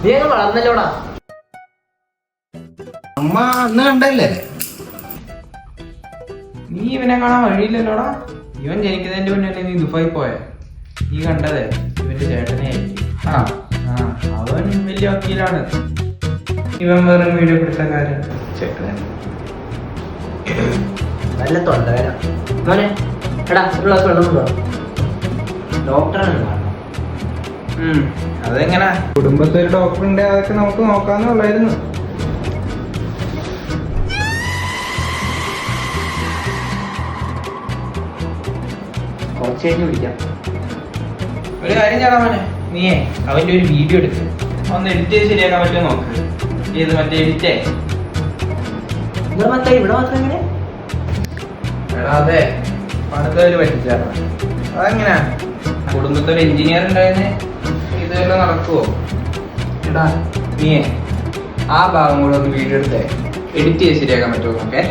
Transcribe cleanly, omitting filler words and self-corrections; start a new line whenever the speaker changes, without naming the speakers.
നീ അങ്ങ് വളർന്നല്ലോടാ.
അമ്മ അന്ന് കണ്ടല്ലേ?
നീ ഇവനെ കാണാൻ വഴിയില്ലല്ലോടാ. ഇവൻ ജനിക്കുന്നതിന്റെ മുന്നേ നീ ദുബായി പോയ. നീ കണ്ടതേ ഇവന്റെ ചേട്ടനെ ആയിരിക്കും. അവൻ വലിയ വക്കീലാണ്. ഇവൻ വെറും വീഡിയോ പിടുത്തക്കാരൻ. ചേട്ടനെ
നല്ല തൊണ്ടവേന. മോനെ എടാ ഒരു ഗ്ലാസ് വെള്ളം കൊണ്ടുവാ. ഡോക്ടറാണ് കാണണം.
അതെങ്ങനെ? കുടുംബത്തിൽ ഒരു ഡോക്ടർ ഉണ്ട്, അതൊക്കെ നമുക്ക് നോക്കാന്നുള്ളായിരുന്നു.
കുറച്ച് കഴിഞ്ഞ് വിളിക്കാം.
ഒരു കാര്യം ചെയ്യണം മോനെ, നീയേ അവന്റെ ഒരു വീഡിയോ എടുക്ക്. ഒന്ന് എഡിറ്റ് ചെയ്ത് ശരിയാക്കാൻ പറ്റുമോ നോക്ക്. ചെയ്ത് മറ്റേ എഡിറ്റേ.
ഇവിടെ മാത്രം എങ്ങനെ?
അതെ, പണിതൊരു പറ്റിച്ചാണ്. അതെങ്ങനെയാ? കുടുംബത്തിൽ ഒരു എഞ്ചിനീയർ ഉണ്ടായിരുന്നേ, ഇതെല്ലാം നടക്കുവോ? എടാ നീയേ ആ ഭാഗം കൂടെ ഒന്ന് വീഡിയോ എടുത്തേ എഡിറ്റ് ചെയ്ത് ശരിയാക്കാൻ പറ്റുമോ നോക്കേ.